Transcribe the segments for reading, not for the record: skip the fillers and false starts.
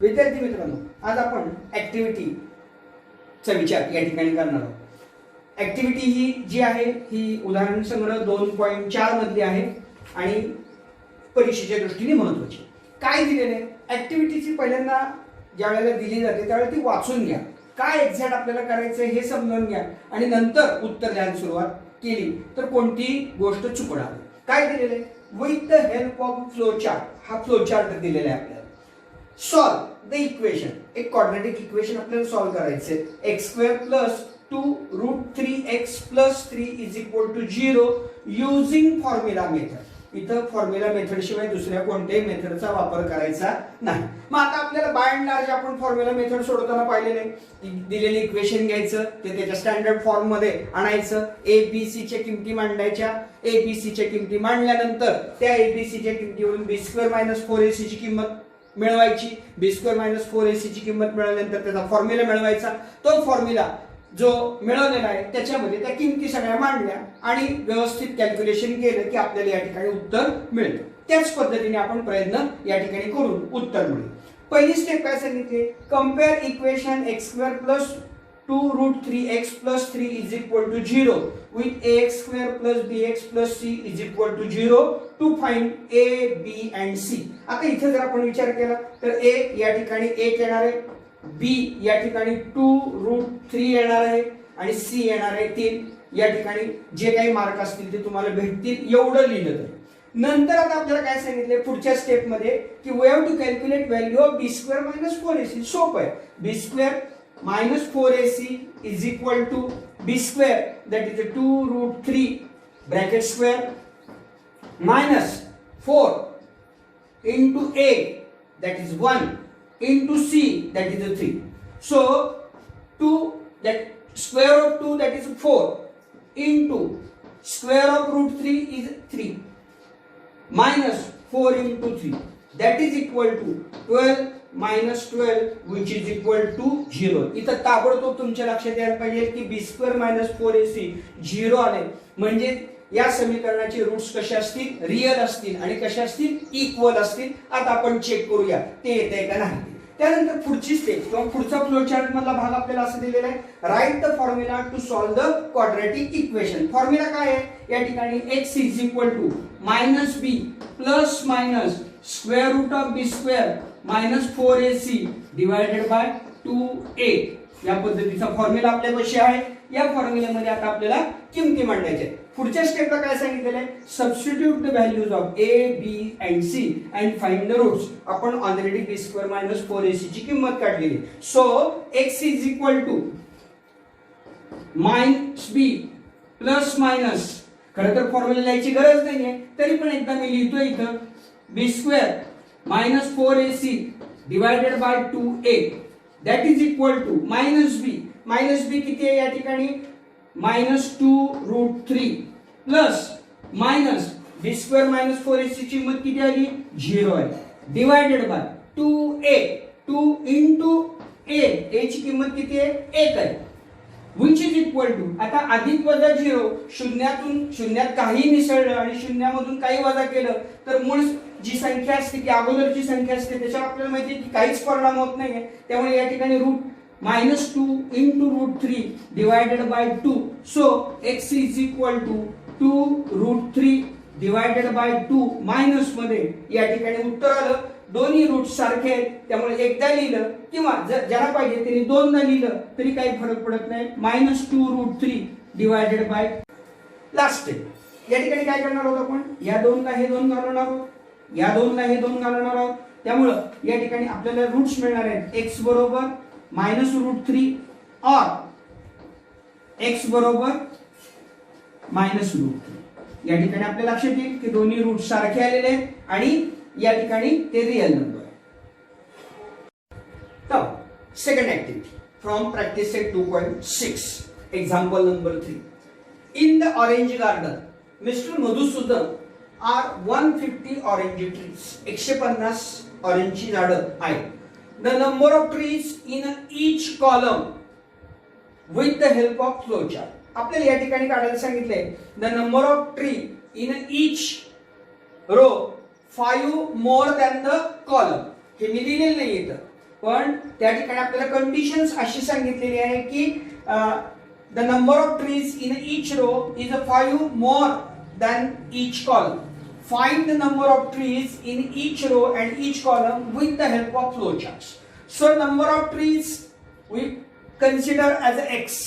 विद्यार्थी मित्रांनो, आज आपण ऍक्टिव्हिटीचा विचार या ठिकाणी करणार आहोत। ऍक्टिव्हिटी ही जी आहे ही उदाहरण संग्रह 2.4 मधली आहे आणि परीक्षेच्या दृष्टीने महत्त्वाची। काय दिलेले आहे ऍक्टिव्हिटीची पहिल्यांदा ज्या वेळेला दिली जाते त्यावेळेला ती वाचून घ्या, काय एक्झॅक्ट आपल्याला करायचं हे समजून घ्या आणि नंतर उत्तर द्यायला सुरुवात केली तर कोणती गोष्ट चुकणार नाही। काय दिलेले आहे with the help of flow chart, हा फ्लो चार्ट दिलेला आहे आपल्याला। सॉल्व द इक्वेशन, एक क्वाड्रॅटिक इक्वेशन आपल्याला सॉल्व करायचे x² plus 2√3x plus 3 is equal to 0 using formula method. इथं फॉर्म्युला मेथड शिवाय दुसऱ्या कोणत्याही मेथडचा वापर करायचा नाही। मग आता आपल्याला बाय अँड लार्ज आपण फॉर्म्युला मेथड सोडवताना पाहिलेले, दिलेले इक्वेशन घ्यायचं ते त्याच्या स्टँडर्ड फॉर्म मध्ये आणायचं, ABC च्या किमती मांडायच्या, ABC च्या किमती मांडल्यानंतर त्या ABC च्या किमतीवरून b² - 4ac ची किंमत मिळवायची, b² - 4ac ची किंमत मिळाल्यानंतर त्याचा फॉर्म्युला मिळवायचा। तो फॉर्म्युला जो मिळवलेला आहे त्याच्यामध्ये त्या किमती सगळ्या मांडल्या आणि व्यवस्थित कॅल्क्युलेशन केलं की आपल्याला या ठिकाणी उत्तर मिळतं। त्याच पद्धतीने आपण प्रयत्न या ठिकाणी करून उत्तर मिळेल। पहिली स्टेप काय सांगितली, compare equation x² plus 2√3x plus 3 is equal to 0 with ax² plus bx plus c is equal to 0 to find a, b and c। आता इथे जर आपण विचार केला तर a या ठिकाणी 1 येणार आहे, b या ठिकाणी 2√3 येणार आहे आणि c येणार आहे 3। या ठिकाणी जे काही मार्क असतील ते तुम्हाला भेटतील एवढं लिहिलं तर। नंतर आता आपल्याला काय सांगितले पुढच्या स्टेप मध्ये की we have to calculate value of b² - 4ac। सोपं आहे, b² - 4ac is equal to b² that is 2√3 bracket square minus 4 into a that is 1 into c that is 3। so 2 that square of 2 that is 4 into square of √3 is 3 minus 4 into 3 that is equal to 12 minus 12 which is equal to 0। इथं ताबडतोब तुमच्या लक्षात यायला पाहिजे की b² - 4ac 0 आले म्हणजे या समीकरणाचे रूट्स कसे असतील, रियल असतील आणि कसे असतील, इक्वल असतील। आता आपण चेक करूया ते येते का नाही। त्यानंतर पुढची स्टेप किंवा पुढचा फ्लो चार्ट मधला भाग आपल्याला असं दिलेला आहे, write the formula to solve the quadratic equation. Formula काय आहे या ठिकाणी x is equal to -b plus minus square root of b² - 4ac divided by 2a। या पद्धतीचा फॉर्म्युला आपल्यापाशी आहे। या फॉर्म्युल्यामध्ये आता आपल्याला किमती मांडायच्या आहेत। पुढच्या स्टेपला काय सांगितलेलं आहे, substitute the values of a, b and c and find the roots। आपण ऑलरेडी b² - 4ac ची किंमत काढलेली। So x is equal to -b plus minus, खरं तर फॉर्म्युला लिहायची गरज नाहीये तरी पण एकदा मी लिहितो इथं b² - 4ac divided by 2a that is equal to -b किती आहे या ठिकाणी -2√3 प्लस मायनस b² - 4ac ची किंमत किती आली 0 आहे divided by 2a 2 into a ची किंमत किती आहे 1 आहे which is equal to, आता अधिक वजा 0 शून्यात काही मिसळलं आणि शून्यामधून काही वजा केलं तर मूळ जी संख्या असते की अगोदरची संख्या असते त्याच्यावर आपल्याला माहिती आहे की काहीच परिणाम होत नाहीये। त्यामुळे या ठिकाणी root -2 into √3 divided by 2। So x is equal to 2√3 divided by 2 minus मध्ये या ठिकाणी उत्तर आलं। दोन्ही रूट सारखे आहेत त्यामुळे एकदा लिहिलं किंवा ज्याला पाहिजे त्यांनी दोनदा लिहिलं तरी काही फरक पडत नाही। -2√3 डिवायडेड बाय लास्ट स्टेप। या ठिकाणी काय करणार आहोत आपण, या दोनला हे दोन घालवणार आहोत, या दोनला हे दोन घालवणार आहोत। त्यामुळे या ठिकाणी आपल्याला रूट्स मिळणार आहेत x बरोबर -√3 और x बरोबर -√3। या ठिकाणी आपल्या लक्षात येईल की दोन्ही रूट सारखे आलेले आहेत आणि या ठिकाणी ते रियल नंबर आहे। तर second activity from practice set 2.6 example number 3। In the orange garden mister Madhusudan are 150 orange trees. 150 ऑरेंजची झाडं आहेत। The number of trees in each column with the help of flow chart. आपल्याला या ठिकाणी काढायला सांगितलंय the number of tree in each row 5 more than the column। हे मी लिहिलेलं नाही इथं, पण त्या ठिकाणी आपल्याला कंडिशन्स अशी सांगितलेली आहे की the number of trees in each row is 5 more than each column. Find the number of trees in each row and each column with the help of flowcharts. So number of trees we consider as x.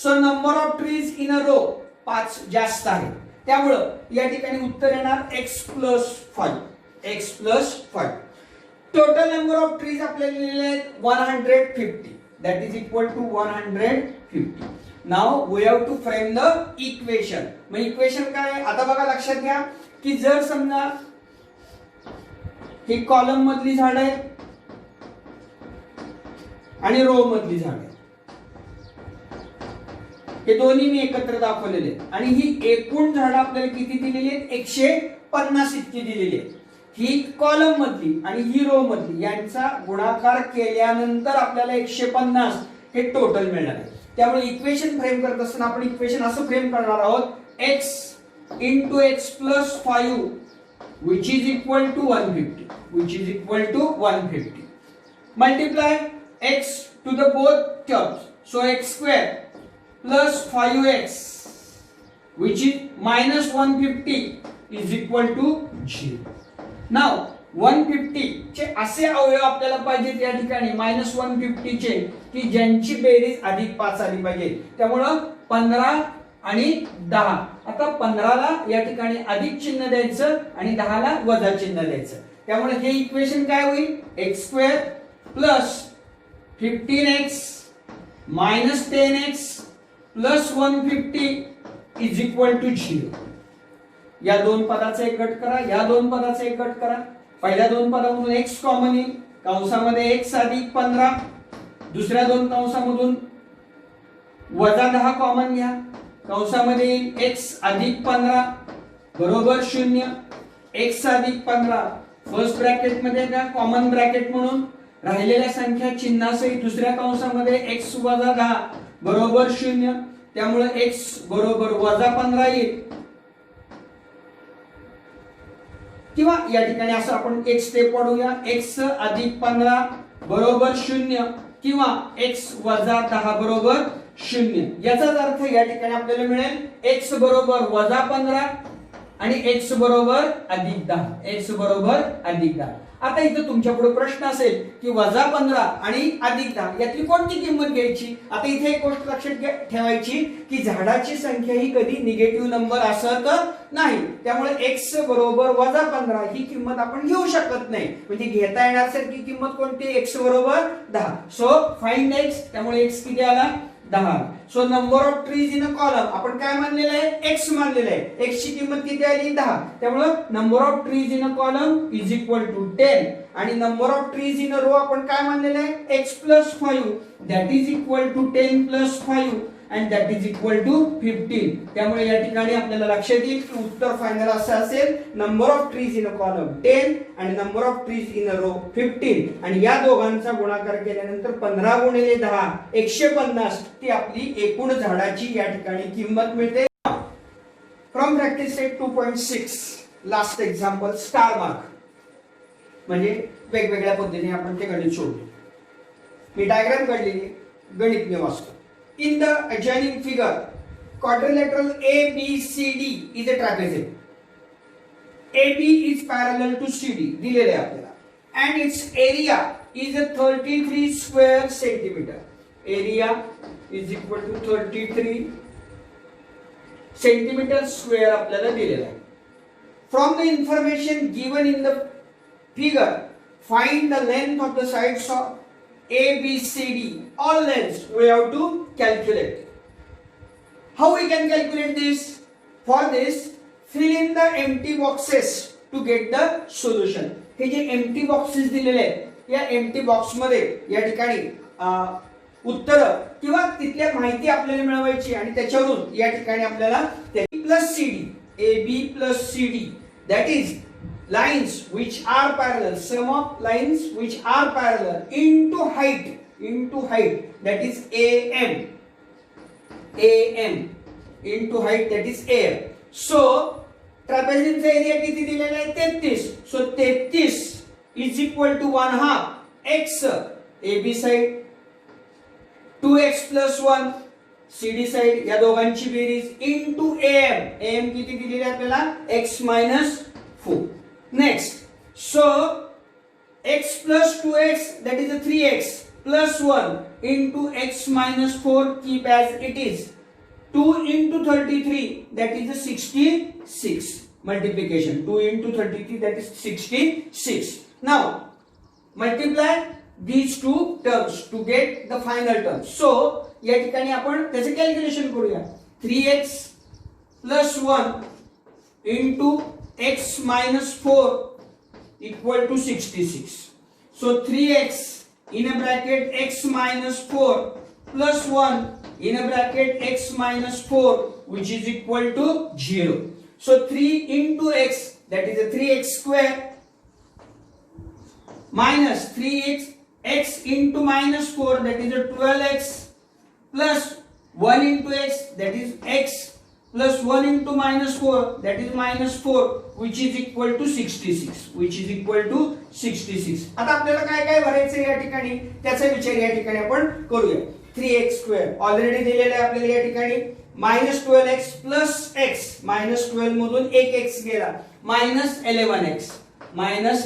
So number of trees in a row 5 जास्त आहे, त्यामुळं या ठिकाणी उत्तर येणार x plus 5. x plus 5. Total number of trees आपल्याला दिलेले आहेत 150. That is equal to 150. Now we have to frame the equation. मग इक्वेशन काय आहे आता बघा, लक्षात घ्या की जर समजा ही कॉलम मधली झाड आहे आणि रो मधली झाड आहे, हे दोन्ही मी एकत्र दाखवलेले आहेत आणि ही एकूण झाड आपल्याला किती दिलेली आहेत 150 इतकी दिलेली आहेत. ही कॉलम मधली आणि ही रो मधली यांचा गुणाकार केल्यानंतर आपल्याला 150 हे टोटल मिळणार आहे. त्यामुळे इक्वेशन फ्रेम करत असताना आपण इक्वेशन असं फ्रेम करणार आहोत, x into x plus 5 which is equal to 150, which is equal to 150, multiply x to the both terms, so x square plus 5x which is minus 150 is equal to 0. Now 150 चे असे अवयव आपल्याला पाहिजेत या ठिकाणी -150 चे की ज्यांची बेरीज अधिक 5 आली पाहिजे. त्यामुळं 15 आणि 10. आता 15 ला या ठिकाणी अधिक चिन्ह द्यायचं आणि 10 ला वजा चिन्ह द्यायचं. त्यामुळे हे इक्वेशन काय होईल, x² plus 15x minus 10x plus 150 is equal to 0. या दोन पदाचा एक गट करा, या दोन पदाचा एक गट करा. पहिल्या दोन पदामधून x कॉमन येईल, कंसामध्ये x अधिक 15, दुसऱ्या दोन कंसामधून वजा 10 कॉमन घ्या, कंसामध्ये येईल x अधिक 15 बरोबर 0. x अधिक 15 फर्स्ट ब्रॅकेट मध्ये का कॉमन ब्रॅकेट म्हणून राहिलेल्या संख्या चिन्हासहित दुसऱ्या कंसामध्ये x वजा 10 बरोबर 0. त्यामुळे x बरोबर वजा 15 येईल. किंवा या ठिकाणी असं आपण एक स्टेप वाढवूया, x अधिक 15 बरोबर 0 किंवा x वजा 10 बरोबर 0. याचाच अर्थ या ठिकाणी आपल्याला मिळेल x बरोबर वजा 15 आणि x बरोबर अधिक 10. x बरोबर अधिक 10. आता इथं तुमच्या पुढे प्रश्न असेल की वजा 15 आणि अधिक 10 यातली कोणती किंमत घ्यायची. आता इथे एक गोष्ट लक्षात ठेवायची की झाडाची संख्या ही कधी निगेटिव्ह नंबर असत नाही. त्यामुळे x बरोबर वजा 15 ही किंमत आपण घेऊ शकत नाही. म्हणजे घेता येणार सारखी किंमत कोणती, x बरोबर 10. So find x. त्यामुळे x किती आला 10. So number of trees in a column आपण काय मानलेलं आहे, x मानलेलं आहे. x ची किंमत किती आली 10. त्यामुळे number of trees in a column is equal to 10 आणि number of trees in a row आपण काय मानलेलं आहे x plus 5 that is equal to 10 plus 5 and that is equal to 15. त्यामुळे या ठिकाणी आपल्याला लक्षात येईल की उत्तर फायनल असं असेल, number of trees in a column 10 आणि number of trees in a row 15 आणि या दोघांचा गुणाकार केल्यानंतर 15 गुणिले 10 150 ती आपली एकूण झाडाची या ठिकाणी किंमत मिळते. From practice set 2.6 last example star mark म्हणजे वेगवेगळ्या पद्धतीने आपण ते गणित सोडतो. मी डायग्राम काढलेली गणित मी वाचतो. In the adjoining figure, quadrilateral ABCD is a trapezoid. AB is parallel to CD दिलेले आहे आपल्याला and its area is a 33 square centimeter. Area is equal to 33 centimeter square आपल्याला दिलेला आहे. From the information given in the figure, find the length of the sides of ABCD. All lengths we have to calculate. How we can calculate this? For this, fill in the empty boxes to get the solution. हे जे empty boxes दिलेले आहेत या empty box मध्ये या ठिकाणी उत्तर किंवा तिथल्या माहिती आपल्याला मिळवायची आणि त्याच्यावरून या ठिकाणी आपल्याला plus CD AB plus CD that is lines which are parallel, sum of lines which are parallel into height that is AM into height that is AM. So trapezoidचा एरिया किती दिलेला आहे 33. So 33 is equal to 1/2 x AB side 2x plus 1 CD side या दोघांची बेरीज into AM किती दिलेली आहे आपल्याला x minus 4. Next so x plus 2x that is a 3x plus 1 into x minus 4 keep as it is 2 into 33 that is a 66 multiplication 2 into 33 that is 66. Now multiply these two terms to get the final term. So या ठिकाणी आपण त्याचे calculation करूया 3x plus 1 into x minus 4 equal to 66. So 3x in a bracket x minus 4 plus 1 in a bracket x minus 4 which is equal to 0. So 3 into x that is a 3x square minus 3x x into minus 4 that is a 12x plus 1 into x that is x plus 1 into minus 4 that is minus 4 which is equal to 66. आता आपल्याला काय काय भरायचं या ठिकाणी त्याचा विचार या ठिकाणी आपण करूया. 3x स्क्वेअर ऑलरेडी दिलेला आहे आपल्याला या ठिकाणी minus 12x plus x minus 12 मधून एक x गेला minus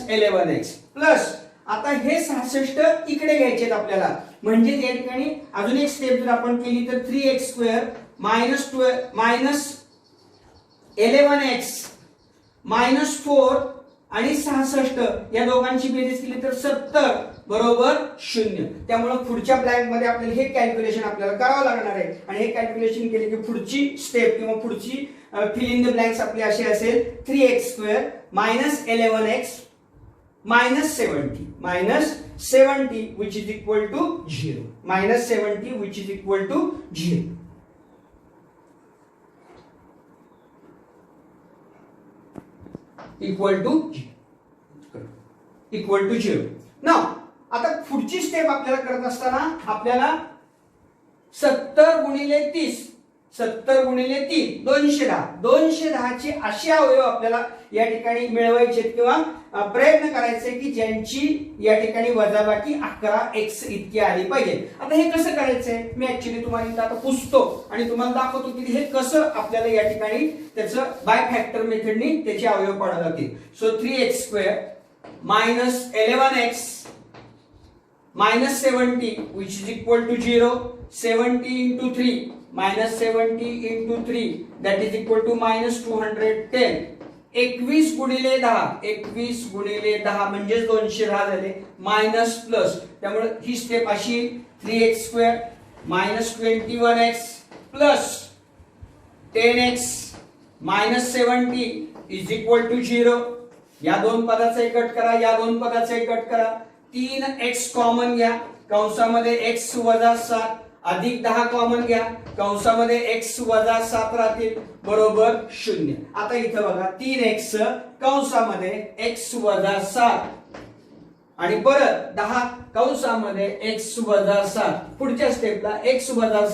11x plus आता हे 66 इकडे घ्यायचे आपल्याला म्हणजे या ठिकाणी अजून एक स्टेप जर आपण केली तर 3x square minus 11x minus 4 आणि 66 या दोघांची बेरीज केली तर 70 बरोबर 0. त्यामुळे पुढच्या ब्लँक मध्ये आपल्याला हे कॅल्क्युलेशन आपल्याला करावं लागणार आहे आणि हे कॅल्क्युलेशन केले की पुढची स्टेप किंवा पुढची फिल इन द ब्लँक्स आपली अशी असेल 3x square minus 11x minus 70 which is equal to 0 minus 70 which is equal to 0. equal to 0. Now आता पुढची स्टेप आपल्याला करत असताना आपल्याला 70 गुणिले 30 70 गुणिले 3 210 चे असे अवयव आपल्याला या ठिकाणी मिळवायचे किंवा प्रयत्न करायचे की ज्यांची या ठिकाणी वजाबाकी 11x इतकी आली पाहिजे. आता हे कसं करायचंय मी ऍक्च्युअली तुम्हाला आता पुसतो आणि तुम्हाला दाखवतो की हे कसं आपल्याला या ठिकाणी त्याचं बाय फॅक्टर मेथडनी त्याचे अवयव काढावे लागतील. So 3x square minus 11x minus 70 which is equal to 0 70 into 3 minus 70 into 3 that is equal to minus 210 21 गुणिले 10 म्हणजे 210 झाले मायनस प्लस त्यामुळे ही स्टेप अशी 3x square minus 21x plus 10x minus 70 is equal to 0. या दोन पदाचा एक गट करा या दोन पदाचा एक गट करा 3x कॉमन घ्या कंसामध्ये x वजा 7 अधिक 10 कॉमन घ्या कंसामध्ये x वजा 7 राहतील बरोबर 0. आता इथं बघा 3x कंसामध्ये x वजा 7 आणि परत 10 कंसामध्ये x वजा 7 पुढच्या स्टेपला x वजा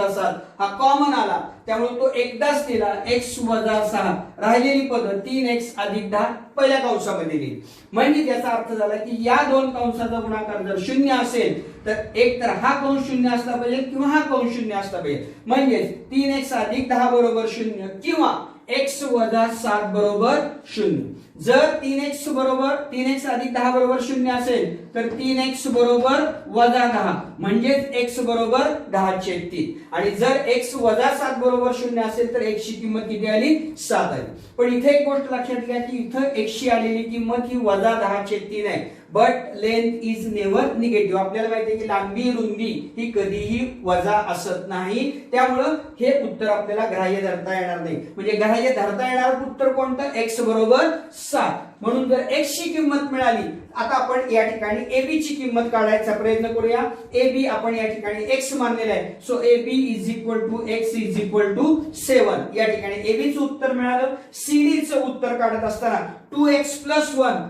7 हा कॉमन आला त्यामुळे तो एकदाच दिला x वजा 6 राहिलेली पद 3x अधिक 10 पहिल्या कंसामध्ये दिली म्हणजे त्याचा अर्थ झाला की या दोन कंसाचा गुणाकार जर 0 असेल तर एक तर हा कंस 0 असला पाहिजे किंवा हा कंस 0 असला पाहिजे म्हणजे 3x अधिक 10 बरोबर 0 किंवा x वजा 7 बरोबर 0. जर 3x अधिक 10 बरोबर 0 असेल तर 3x बरोबर वजा 10 म्हणजेच x बरोबर 10/3 आणि जर x वजा 7 बरोबर 0 असेल तर x ची किंमत किती आली 7 आली. पण इथे एक गोष्ट लक्षात घ्या की इथं x ची आलेली किंमत ही वजा 10/3 आहे but length is never negative. आपल्याला माहिती आहे की लांबी रुंदी ही कधीही वजा असत नाही त्यामुळे हे उत्तर आपल्याला ग्राह्य धरता येणार नाही. म्हणजे ग्राह्य धरता येणार उत्तर कोणतं x बरोबर 7. म्हणून जर x ची किंमत मिळाली आता आपण या ठिकाणी AB ची किंमत काढायचा प्रयत्न करूया. AB आपण या ठिकाणी x मानलेला आहे so AB is equal to x is equal to 7. या ठिकाणी AB चं उत्तर मिळालं. CD चं उत्तर काढत असताना 2x plus 1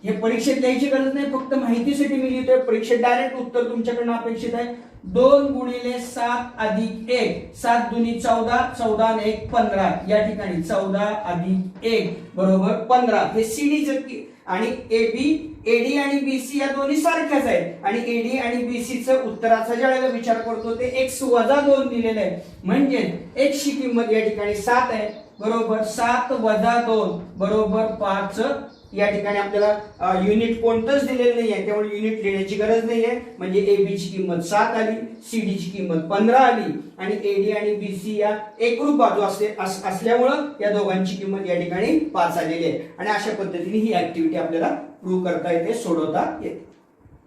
हे परीक्षेत लिहायची गरज नाही फक्त माहितीसाठी मी लिहितोय परीक्षेत डायरेक्ट उत्तर तुमच्याकडून अपेक्षित आहे 2 गुणिले 7 अधिक 1 7 दुनी 14 14 आणि 1 15 या ठिकाणी 14 अधिक 1 बरोबर 15 हे सीडी चं आणि एडी आणि बीसी या दोन्ही सारख्याच आहेत आणि एडी आणि बीसीचं उत्तराचा ज्या वेळेला विचार करतो ते x-2 दिलेलं आहे, म्हणजे x ची किंमत या ठिकाणी 7 आहे बरोबर. 7 - 2 बरोबर 5. या ठिकाणी आपल्याला युनिट कोणतंच दिलेलं नाहीये, त्यामुळे युनिट लिहिण्याची गरज नाहीये. म्हणजे एबी ची किंमत 7 आली, सीडी ची किंमत 15 आली आणि एडी आणि बीसी या एकरूप बाजू असल्यामुळं या दोघांची किंमत या ठिकाणी 5 आलेली आहे. आणि अशा पद्धतीने ही ऍक्टिव्हिटी आपल्याला प्रूव्ह करता येते, सोडवता येते.